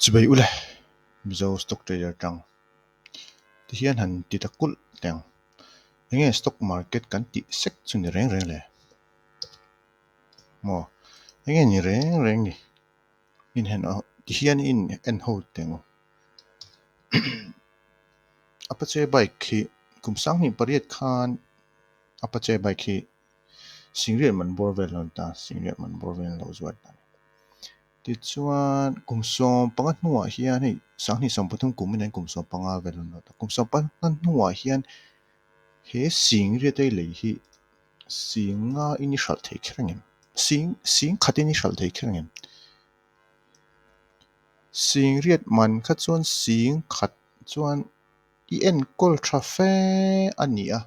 Chibai ule mizo stock trader tang ti hian han ti takul tang enge stock market kan ti sek chuni reng le mo enge ni reng ni in hen ti hian in en ho teng apache bike khi kumsang ni pariat khan apache bike khi singriat man borvel lon ta singriat man borvel lo zuat ti chuan kumsom pangat nuwa hian hei sangni sampathum kumin an kumsom panga velon lo ta kumsom pangat nuwa hian he singriat ai lei hi singa initial thei khrangem sing khat initial thei khrangem singriat man kha chuan sing khat chuan i en kol tha fe ania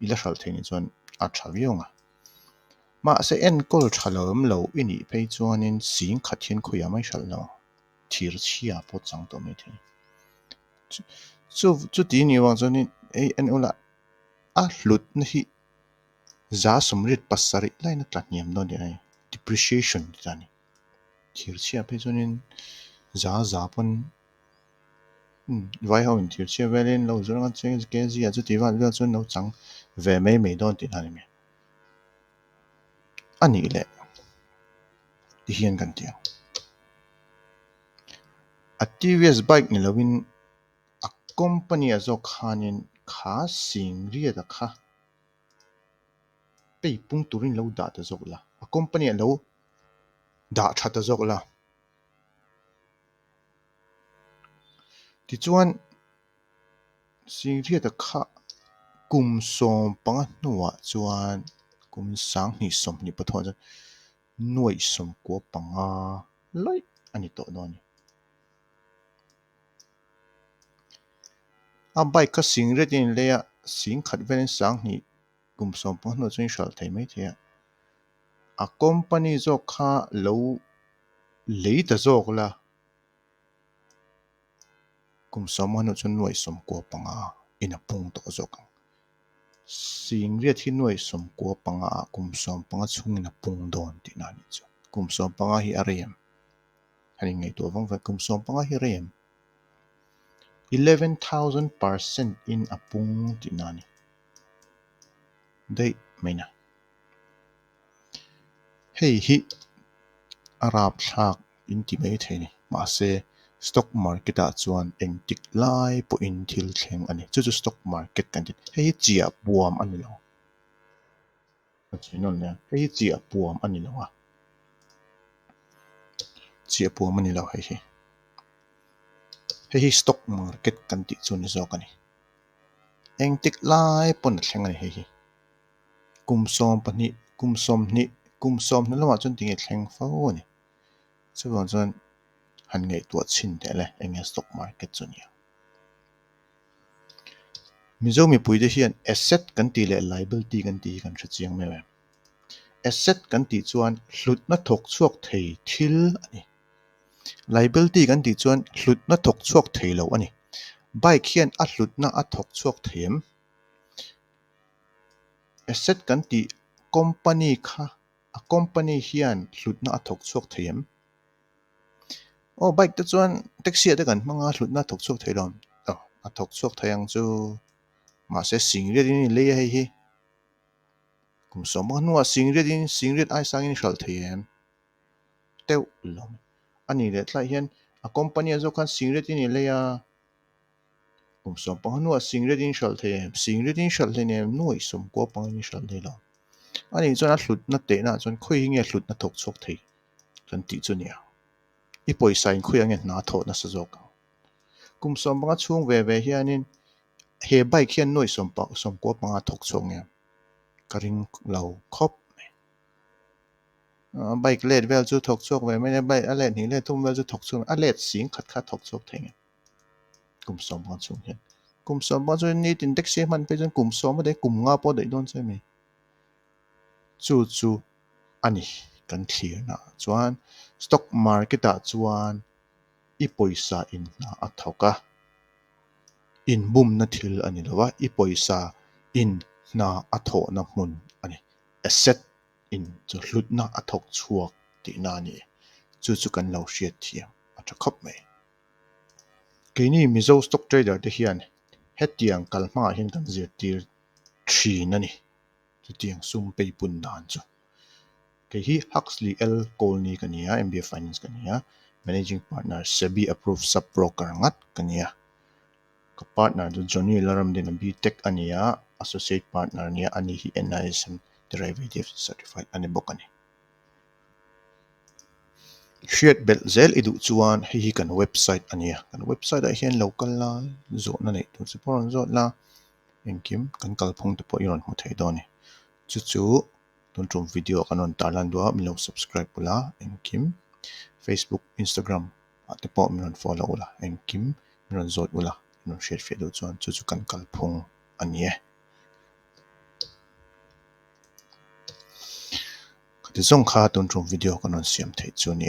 ila hral thei ni chuan a thaviunga ma se en kol thalom lo ini phei chuan in sing khat hian khoya mai hral lo thir chhia po chang to mai the chu ti ni wang chuan in en ula a hlut na hi za somrit pasari laina tlatniam don de ai depreciation tani thir chhia phei chuan in za pon vai ho in thir chhia velin lo zurang cheng ke ji a chu ti van lo chuan no chang ve mai don ti ani me ani le ti hian kan tia a TVS bike ni lovin a company a zo khanin kha sing ria da kha pe pung turin lo da ta zok la a company a lo da tha ta zok la ti chuan sing ria da kha kum som panga nuwa chuan kum sang ni som ni pathon nuai som ko panga loi ani to don a bike ka sing ria din le ya sing khat ven sang ni kum som panga no chuan shal thei mai the a company zo kha lo lei ta zok la kum som no chuan nuai som ko panga ina pung to zok sing ria thi nuai som ko panga kum som panga chung ina pung don ti na ni chu kum som panga hi arem hani ngai to wang va kum som panga hi rem 11,000% in apung ti na ni dei maina hei hi arab thak in ti mai the ni ma se stock market a chuan eng tik lai po in thil thleng ani chu stock market kan ti hei chia buam ani lo chinon le hei chia buam ani lo a chia buam ani lo hei stock market kan ti chu ni zo kan ni eng tik lai pon thleng ani hei kumsom pani kumsom na lawa chun tinge thleng fo ni chuan chuan han ngai tu chin te le eng stock market chu ni mizomi puide hian asset kan ti le liability kan ti kan thra chiang me asset kan ti chuan hlut na thok chuak thei thil ani liability kan ti chuan hlut na thok chuak thei lo ani bike hian a hlut na a thok chuak them asset kan ti company kha a company hian hlut na a thok chuak them bike te chuan taxi te kan hmanga hlut na thok chuak thei lo a thok chuak theiang chu ma se singriat in le hei hi kum som nuwa singriat ai sang in hral theim teu lo ani le thlai hian a company zo khan singriat in le ya kum som nuwa singriat in hral theim nuai som ko pang in hral le lo ani chuan a hlut na te na chuan khoi hi nge hlut na thok chuak thei chuan ti chu nia i poisa in khoi ange na tho na sa zok kum som banga chung ve hianin he bike hian noi som ko panga thok chuak nge karing lo khop bike let vel chu thok chuak ve mai bike a let ni le thum vel chu thok chuak a let sing khat thok chuak thei kum som banga chung hian kum som banga chu ni tin taxi man pe chuan kum som de kum nga po de don che me chu ani kan clear na chuan stock market a chuan i poisa in na a thoka in bum na thil ani lawa i poisa in na a tho na mun ani asset in chu hlut na a thok chuak ti na ni chu kan lo hriat thiam a tha khop mai Kini mizo stock trader te hian hetiang kalma hian kan zir tir thin ani chu tiang sum pe pun dan chu ke hi Huxley L Colney kania MBA Finance kania managing partner SEBI approved sub broker ngat kania ka partner chu Johnny Laram din B Tech ania associate partner nia ani hi NISM derivative certified ani bokani Shiat Belzel idu chuan hi kan website ania kan website a hian local la zo na nei tu support zo la engkim kan kalphung te po iron mu thei doni chu tun video kanon talan dua milo subscribe pula engkim Facebook Instagram ate po miron follow ula engkim miron zot ula miron share fe do chuan chu kan kalphung ania ti zong kha tun video kanon siam thei chu ni